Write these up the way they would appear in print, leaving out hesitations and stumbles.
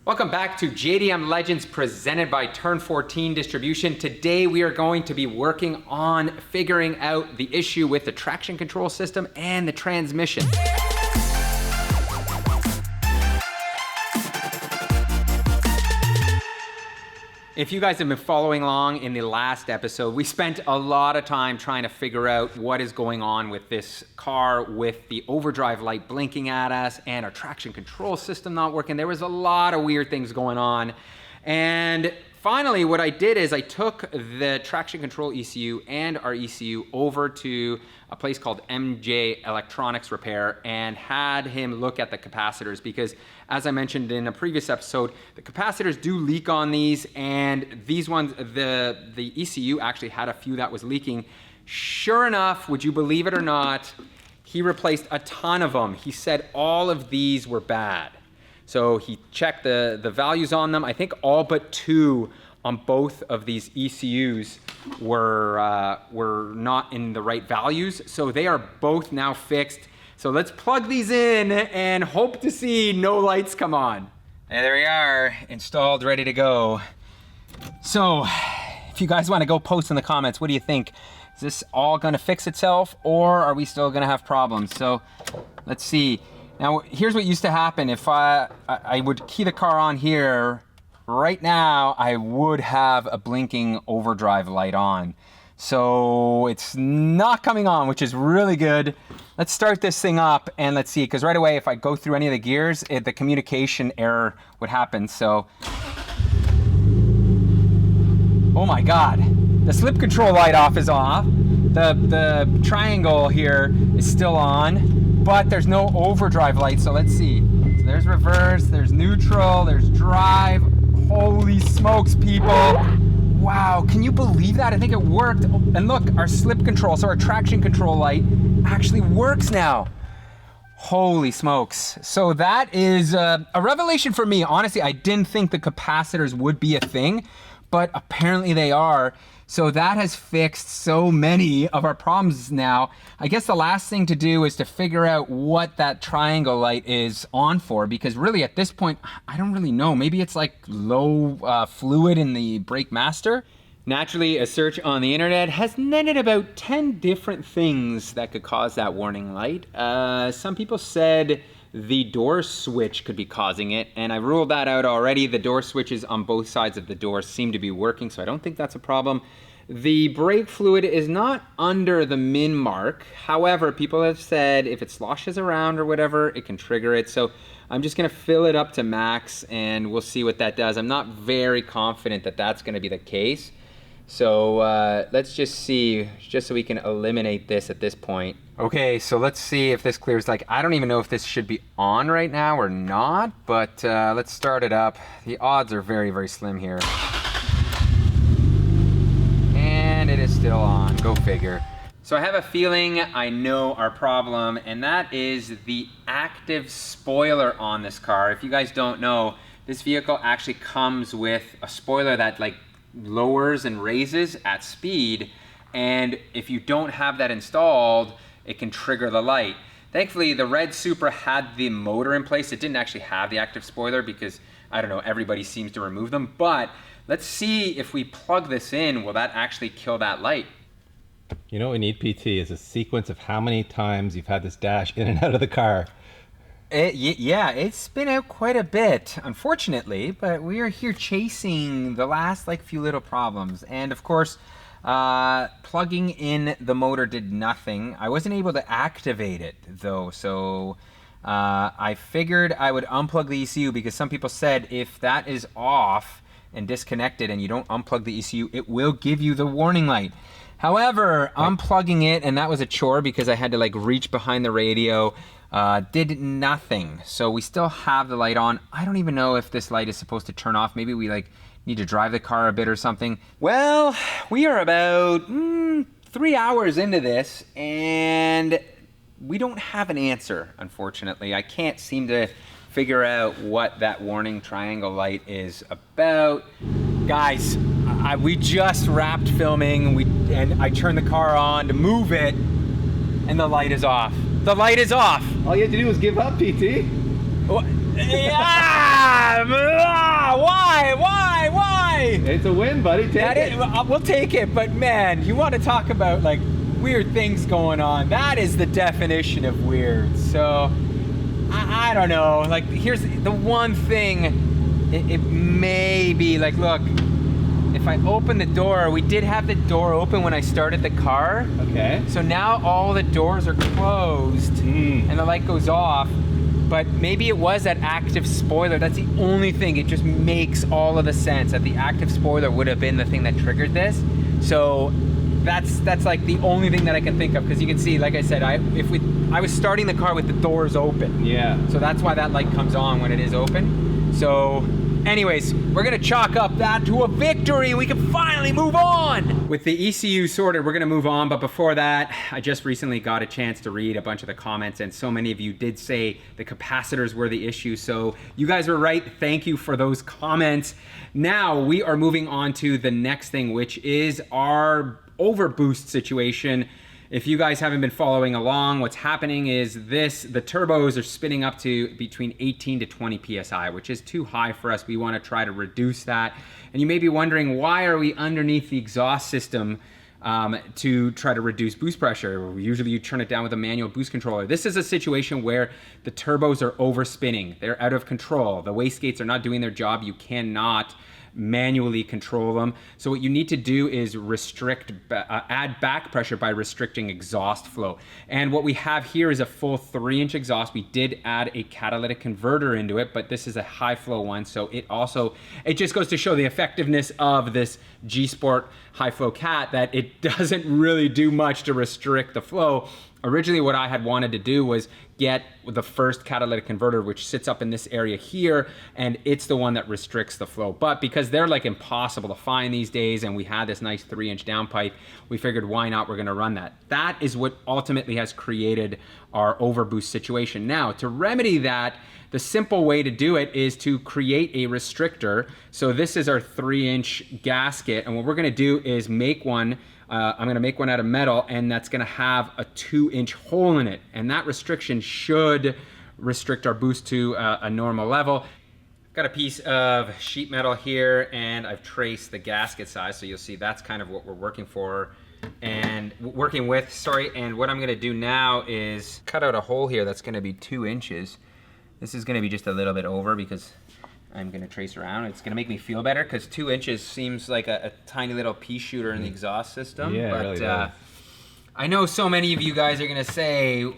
Welcome back to JDM Legends presented by Turn 14 Distribution. Today we are going to be working on figuring out the issue with the traction control system and the transmission. If you guys have been following along in the last episode, we spent a lot of time trying to figure out what is going on with this car with the overdrive light blinking at us and our traction control system not working. There was a lot of weird things going on. And finally, what I did is I took the traction control ECU and our ECU over to a place called MJ Electronics Repair and had him look at the capacitors because, as I mentioned in a previous episode, the capacitors do leak on these, and these ones, the ECU actually had a few that was leaking. Sure enough, would you believe it or not, he replaced a ton of them. He said all of these were bad. So he checked the values on them. I think all but two on both of these ECUs were not in the right values. So they are both now fixed. So let's plug these in and hope to see no lights come on. And there we are, installed, ready to go. So if you guys want to go post in the comments, what do you think? Is this all gonna fix itself or are we still gonna have problems? So let's see. Now, here's what used to happen. If I would key the car on here, right now, I would have a blinking overdrive light on. So it's not coming on, which is really good. Let's start this thing up and let's see, because right away, if I go through any of the gears, the communication error would happen. So, oh my God, the slip control light off is off. The triangle here is still on, but there's no overdrive light, so let's see. So there's reverse, there's neutral, there's drive. Holy smokes, people. Wow, can you believe that? I think it worked. And look, our slip control, so our traction control light actually works now. Holy smokes. So that is a revelation for me. Honestly, I didn't think the capacitors would be a thing, but apparently they are. So that has fixed so many of our problems now. I guess the last thing to do is to figure out what that triangle light is on for, because really at this point, I don't really know. Maybe it's like low fluid in the brake master. Naturally, a search on the internet has netted about 10 different things that could cause that warning light. Some people said the door switch could be causing it, and I ruled that out already. The door switches on both sides of the door seem to be working, so I don't think that's a problem. The brake fluid is not under the min mark. However, people have said if it sloshes around or whatever, it can trigger it. So I'm just gonna fill it up to max and we'll see what that does. I'm not very confident that that's gonna be the case. So let's just see, just so we can eliminate this at this point. Okay, so let's see if this clears. Like, I don't even know if this should be on right now or not, but let's start it up. The odds are very, very slim here. And it is still on, go figure. So I have a feeling I know our problem, and that is the active spoiler on this car. If you guys don't know, this vehicle actually comes with a spoiler that like lowers and raises at speed, and if you don't have that installed, it can trigger the light. Thankfully, the red Supra had the motor in place. It didn't actually have the active spoiler because, I don't know, everybody seems to remove them, but let's see if we plug this in, will that actually kill that light? You know what we need, PT, is a sequence of how many times you've had this dash in and out of the car. Yeah, it's been out quite a bit, unfortunately, but we are here chasing the last few little problems. And of course, plugging in the motor did nothing. I wasn't able to activate it though, so I figured I would unplug the ECU because some people said if that is off and disconnected and you don't unplug the ECU, it will give you the warning light. However, unplugging it, and that was a chore because I had to reach behind the radio, did nothing. So we still have the light on. I don't even know if this light is supposed to turn off. Maybe we need to drive the car a bit or something. Well, we are about 3 hours into this and we don't have an answer, unfortunately. I can't seem to figure out what that warning triangle light is about. Guys, we just wrapped filming and I turned the car on to move it and the light is off. The light is off. All you had to do was give up, PT. Yeah! It's a win, buddy. Take it. We'll take it, but man, you want to talk about like weird things going on. That is the definition of weird. So, I don't know. Like, here's the one thing, it may be like, look, if I open the door, we did have the door open when I started the car. Okay. So now all the doors are closed and the light goes off. But maybe it was that active spoiler. That's the only thing. It just makes all of the sense that the active spoiler would have been the thing that triggered this. So that's like the only thing that I can think of, because you can see, like I said, I was starting the car with the doors open. Yeah. So that's why that light comes on when it is open. So anyways, we're gonna chalk up that to a victory. We can finally move on. With the ECU sorted, we're gonna move on. But before that, I just recently got a chance to read a bunch of the comments, and so many of you did say the capacitors were the issue. So you guys were right. Thank you for those comments. Now we are moving on to the next thing, which is our overboost situation. If you guys haven't been following along, what's happening is the turbos are spinning up to between 18 to 20 PSI, which is too high for us. We want to try to reduce that. And you may be wondering, why are we underneath the exhaust system to try to reduce boost pressure? Usually you turn it down with a manual boost controller. This is a situation where the turbos are overspinning. They're out of control. The wastegates are not doing their job. You cannot manually control them. So what you need to do is add back pressure by restricting exhaust flow. And what we have here is a full 3-inch exhaust. We did add a catalytic converter into it, but this is a high flow one. So it just goes to show the effectiveness of this G Sport high flow cat, that it doesn't really do much to restrict the flow. Originally, what I had wanted to do was get the first catalytic converter, which sits up in this area here, and it's the one that restricts the flow. But because they're like impossible to find these days, and we had this nice 3-inch downpipe, we figured, why not? We're gonna run that. That is what ultimately has created our overboost situation. Now, to remedy that, the simple way to do it is to create a restrictor. So this is our 3-inch gasket, and what we're gonna do is make one. I'm gonna make one out of metal, and that's gonna have a 2-inch hole in it. And that restriction should restrict our boost to a normal level. I've got a piece of sheet metal here, and I've traced the gasket size, so you'll see that's kind of what we're working with. And what I'm gonna do now is cut out a hole here that's gonna be 2 inches. This is gonna be just a little bit over because I'm gonna trace around. It's gonna make me feel better, because 2 inches seems like a tiny little pea shooter in the exhaust system. Yeah, but it really does. I know so many of you guys are gonna say,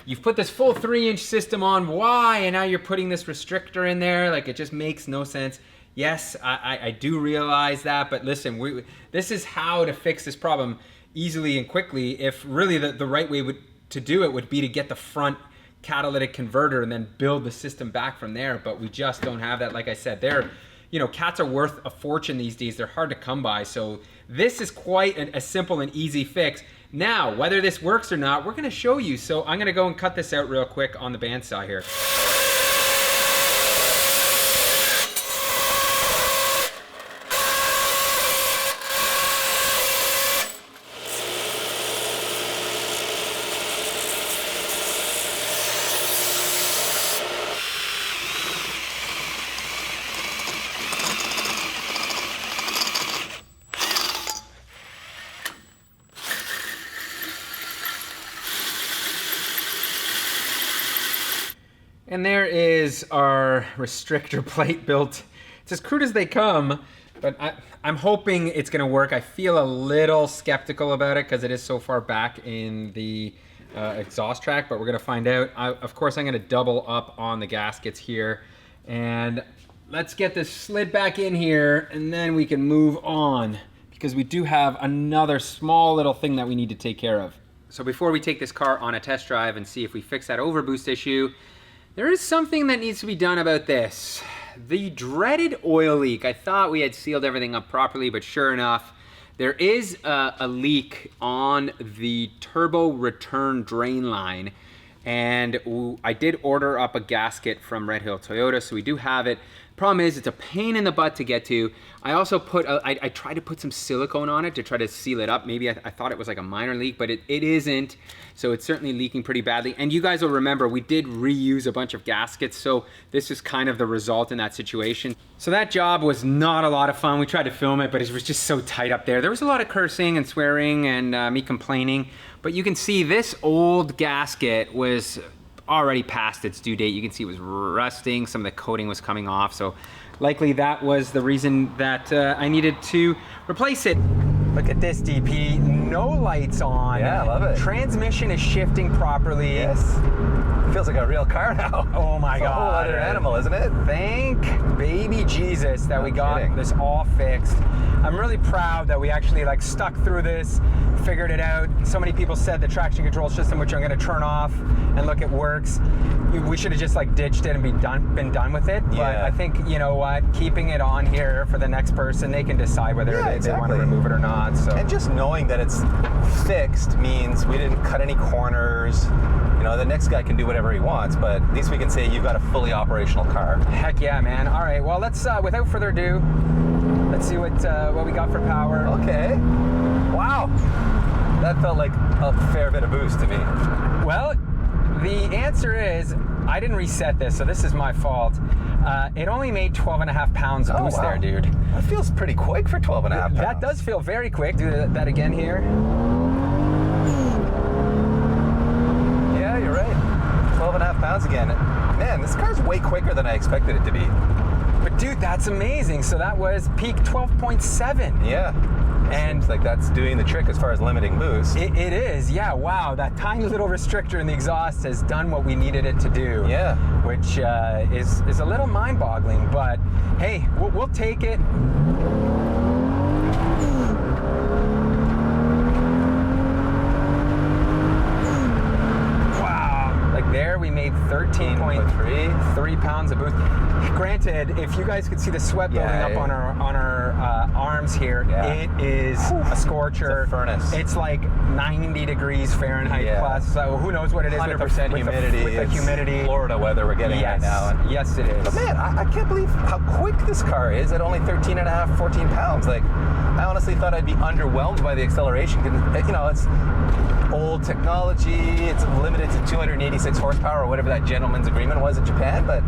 you've put this full 3-inch system on, why? And now you're putting this restrictor in there, like it just makes no sense. Yes, I do realize that, but listen, this is how to fix this problem easily and quickly. If really the right way to do it would be to get the front catalytic converter and then build the system back from there, but we just don't have that. Like I said, cats are worth a fortune these days. They're hard to come by. So this is quite a simple and easy fix. Now, whether this works or not, we're gonna show you. So I'm gonna go and cut this out real quick on the bandsaw here. And there is our restrictor plate built. It's as crude as they come, but I'm hoping it's gonna work. I feel a little skeptical about it because it is so far back in the exhaust track, but we're gonna find out. Of course, I'm gonna double up on the gaskets here, and let's get this slid back in here, and then we can move on, because we do have another small little thing that we need to take care of. So before we take this car on a test drive and see if we fix that overboost issue, there is something that needs to be done about this. The dreaded oil leak. I thought we had sealed everything up properly, but sure enough, there is a leak on the turbo return drain line. And I did order up a gasket from Red Hill Toyota, so we do have it. Problem is, it's a pain in the butt to get to. I also put, I tried to put some silicone on it to try to seal it up. Maybe I thought it was like a minor leak, but it isn't. So it's certainly leaking pretty badly. And you guys will remember, we did reuse a bunch of gaskets. So this is kind of the result in that situation. So that job was not a lot of fun. We tried to film it, but it was just so tight up there. There was a lot of cursing and swearing and me complaining. But you can see this old gasket was already past its due date. You can see it was rusting. Some of the coating was coming off. So likely that was the reason that I needed to replace it. Look at this, DP. No lights on. Yeah, I love it. Transmission is shifting properly. Yes. Feels like a real car now. Oh my God. It's a whole other animal, isn't it? Thank baby Jesus that we got kidding. this all fixed. I'm really proud that we actually like stuck through this, figured it out. So many people said the traction control system, which I'm gonna turn off and look, it works. We should have just like ditched it and been done with it. But Yeah. I think, you know what, keeping it on here for the next person, they can decide whether they want to remove it or not. So. And just knowing that it's fixed means we didn't cut any corners. You know, the next guy can do whatever he wants, but at least we can say you've got a fully operational car. Heck yeah, man. All right, well, let's, without further ado, let's see what we got for power. Okay. Wow. That felt like a fair bit of boost to me. Well, the answer is, I didn't reset this, so this is my fault. It only made 12.5 pounds of boost there, dude. That feels pretty quick for 12.5 pounds. That does feel very quick. Do that again here. Yeah, you're right. 12.5 pounds again. Man, this car's way quicker than I expected it to be. But dude, that's amazing. So that was peak 12.7. Yeah. And seems like that's doing the trick as far as limiting boost. It is, yeah, wow. That tiny little restrictor in the exhaust has done what we needed it to do. Yeah. Which is a little mind-boggling, but hey, we'll take it. Wow, like there we made 13.3 pounds of boost. Granted, if you guys could see the sweat building up on our arms here, it is a scorcher. It's a furnace. It's like 90 degrees Fahrenheit plus, so who knows what it is 100% humidity. With the humidity. Florida weather we're getting right now. And yes, it is. But man, I can't believe how quick this car is at only 13.5, 14 pounds. Like, I honestly thought I'd be underwhelmed by the acceleration. You know, it's old technology. It's limited to 286 horsepower or whatever that gentleman's agreement was in Japan, but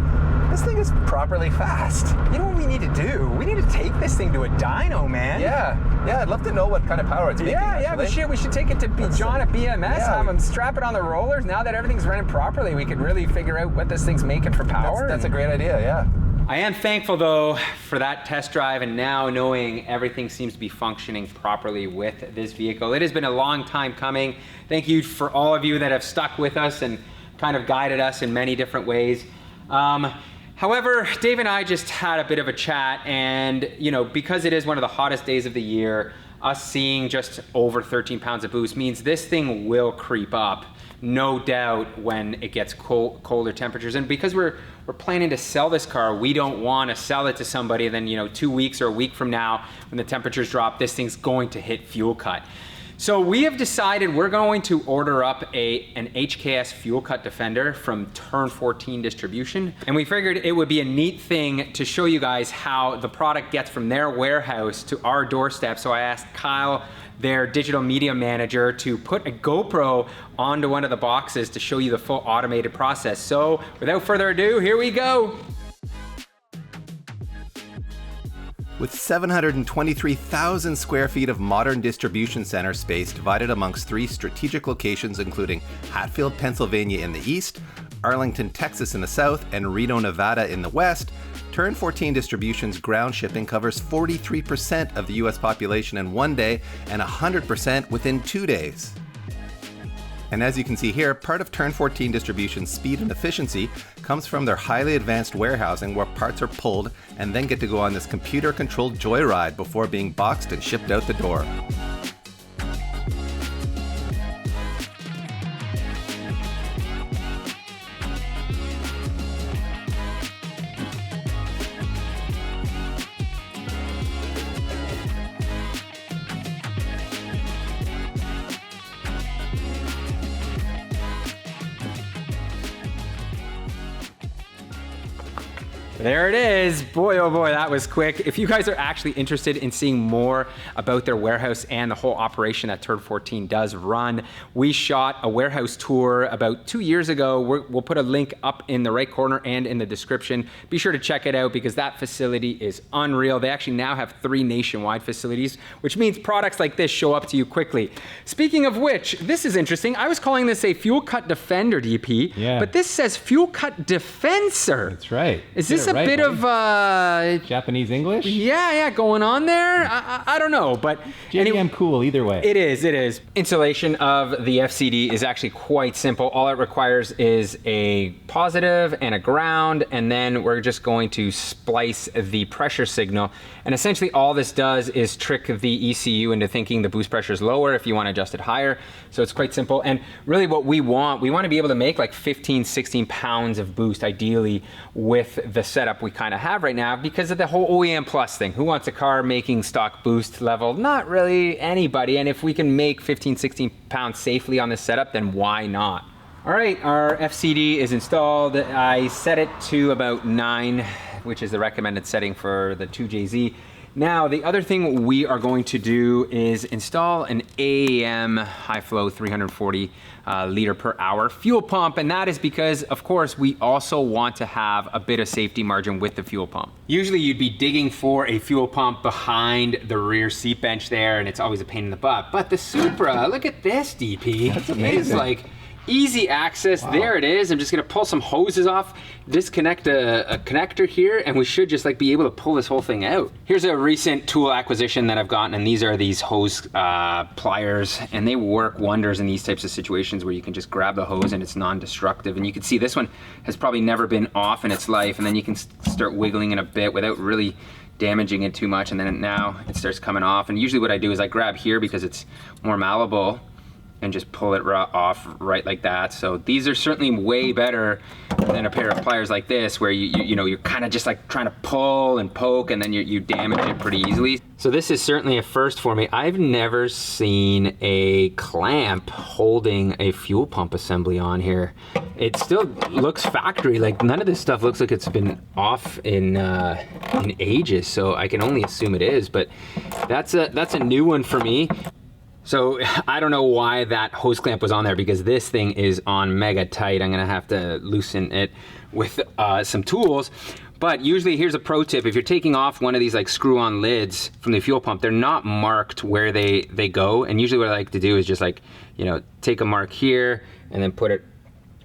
this thing is properly fast. You know what we need to do? We need to take this thing to a dyno, man. Yeah, I'd love to know what kind of power it's making. Yeah, we should take it to John at BMS, have him strap it on the rollers. Now that everything's running properly, we could really figure out what this thing's making for power. That's a great idea, yeah. I am thankful though for that test drive and now knowing everything seems to be functioning properly with this vehicle. It has been a long time coming. Thank you for all of you that have stuck with us and kind of guided us in many different ways. However, Dave and I just had a bit of a chat, and you know, because it is one of the hottest days of the year, us seeing just over 13 pounds of boost means this thing will creep up, no doubt, when it gets colder temperatures. And because we're planning to sell this car, we don't want to sell it to somebody and then, you know, 2 weeks or a week from now when the temperatures drop, this thing's going to hit fuel cut. So we have decided we're going to order up an HKS fuel cut Defender from Turn 14 Distribution. And we figured it would be a neat thing to show you guys how the product gets from their warehouse to our doorstep. So I asked Kyle, their digital media manager, to put a GoPro onto one of the boxes to show you the full automated process. So without further ado, here we go. With 723,000 square feet of modern distribution center space divided amongst 3 strategic locations, including Hatfield, Pennsylvania in the east, Arlington, Texas in the south, and Reno, Nevada in the west, Turn 14 Distribution's ground shipping covers 43% of the US population in 1 day and 100% within 2 days. And as you can see here, part of Turn 14 Distribution's speed and efficiency comes from their highly advanced warehousing, where parts are pulled and then get to go on this computer-controlled joyride before being boxed and shipped out the door. There it is. Boy, oh boy, that was quick. If you guys are actually interested in seeing more about their warehouse and the whole operation that Turd 14 does run, we shot a warehouse tour about 2 years ago. We'll put a link up in the right corner and in the description. Be sure to check it out because that facility is unreal. They actually now have 3 nationwide facilities, which means products like this show up to you quickly. Speaking of which, this is interesting. I was calling this a fuel cut defender, DP, but this says fuel cut defensor. That's right. Is this a right, bit buddy. of Japanese English? yeah, going on there? I don't know, but JDM cool either way. It is. Installation of the FCD is actually quite simple. All it requires is a positive and a ground, and then we're just going to splice the pressure signal. And essentially all this does is trick the ECU into thinking the boost pressure is lower if you want to adjust it higher. So it's quite simple. And really what we want to be able to make like 15, 16 pounds of boost ideally with the setup we kind of have right now because of the whole OEM Plus thing. Who wants a car making stock boost level? Not really anybody. And if we can make 15, 16 pounds safely on this setup, then why not? All right, our FCD is installed. I set it to about 9, which is the recommended setting for the 2JZ. Now, the other thing we are going to do is install an AAM high flow 340 liter per hour fuel pump. And that is because, of course, we also want to have a bit of safety margin with the fuel pump. Usually you'd be digging for a fuel pump behind the rear seat bench there, and it's always a pain in the butt. But the Supra, look at this, DP. That's amazing. It's like easy access. Wow. There it is. I'm just gonna pull some hoses off, disconnect a connector here, and we should just like be able to pull this whole thing out. Here's a recent tool acquisition that I've gotten, and these are these hose pliers, and they work wonders in these types of situations where you can just grab the hose and it's non-destructive. And you can see this one has probably never been off in its life, and then you can start wiggling it a bit without really damaging it too much, and then now it starts coming off. And usually what I do is I grab here because it's more malleable and just pull it off right like that. So these are certainly way better than a pair of pliers like this where you're kind of just like trying to pull and poke and then you damage it pretty easily. So this is certainly a first for me. I've never seen a clamp holding a fuel pump assembly on here. It still looks factory, like none of this stuff looks like it's been off in ages, so I can only assume it is, but that's a new one for me. So I don't know why that hose clamp was on there because this thing is on mega tight. I'm gonna have to loosen it with some tools. But usually, here's a pro tip. If you're taking off one of these like screw-on lids from the fuel pump, they're not marked where they go. And usually what I like to do is just like, take a mark here and then put it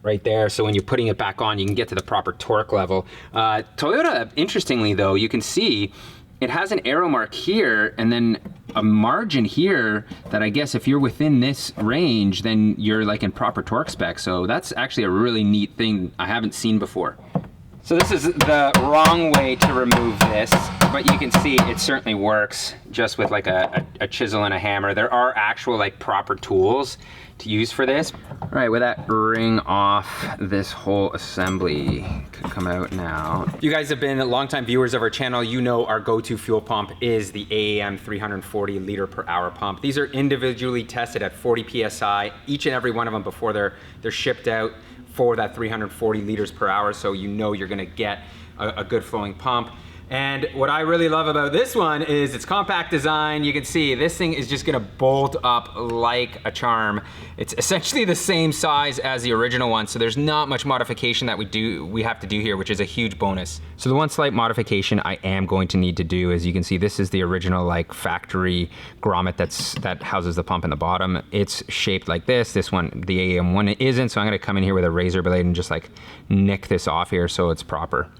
right there. So when you're putting it back on, you can get to the proper torque level. Toyota, interestingly though, you can see it has an arrow mark here and then a margin here that I guess if you're within this range, then you're like in proper torque spec. So that's actually a really neat thing I haven't seen before. So this is the wrong way to remove this, but you can see it certainly works just with like a chisel and a hammer. There are actual like proper tools to use for this. All right, with that ring off, this whole assembly could come out now. If you guys have been longtime viewers of our channel, you know our go-to fuel pump is the AAM 340 liter per hour pump. These are individually tested at 40 PSI, each and every one of them before they're shipped out for that 340 liters per hour, so you know you're gonna get a good flowing pump. And what I really love about this one is its compact design. You can see this thing is just gonna bolt up like a charm. It's essentially the same size as the original one, so there's not much modification that we have to do here, which is a huge bonus. So the one slight modification I am going to need to do is, you can see this is the original like factory grommet that houses the pump in the bottom. It's shaped like this. This one, the AAM one, isn't, so I'm gonna come in here with a razor blade and just like nick this off here so it's proper.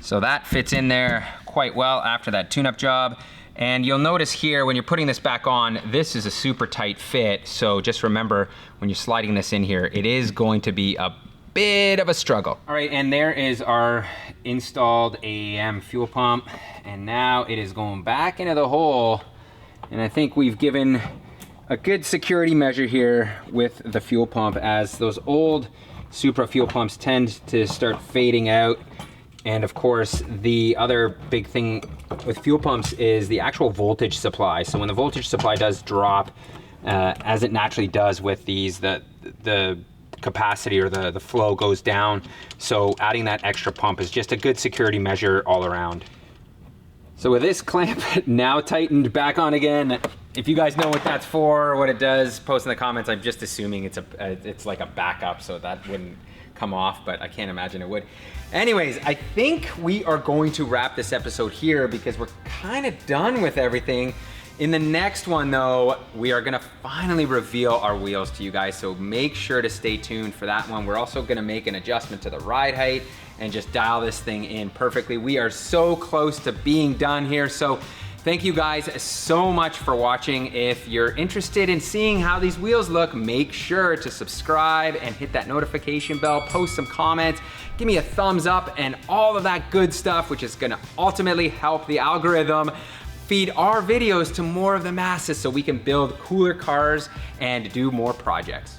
So that fits in there quite well after that tune-up job. And you'll notice here, when you're putting this back on, this is a super tight fit. So just remember, when you're sliding this in here, it is going to be a bit of a struggle. All right, and there is our installed AAM fuel pump. And now it is going back into the hole. And I think we've given a good security measure here with the fuel pump, as those old Supra fuel pumps tend to start fading out. And of course, the other big thing with fuel pumps is the actual voltage supply. So when the voltage supply does drop, as it naturally does with these, the capacity or the flow goes down. So adding that extra pump is just a good security measure all around. So with this clamp now tightened back on again, if you guys know what that's for or what it does, post in the comments. I'm just assuming it's like a backup, so that wouldn't come off, but I can't imagine it would. Anyways, I think we are going to wrap this episode here because we're kind of done with everything. In the next one though, we are gonna finally reveal our wheels to you guys, so make sure to stay tuned for that one. We're also gonna make an adjustment to the ride height and just dial this thing in perfectly. We are so close to being done here, so thank you guys so much for watching. If you're interested in seeing how these wheels look, make sure to subscribe and hit that notification bell, post some comments, give me a thumbs up and all of that good stuff, which is gonna ultimately help the algorithm feed our videos to more of the masses so we can build cooler cars and do more projects.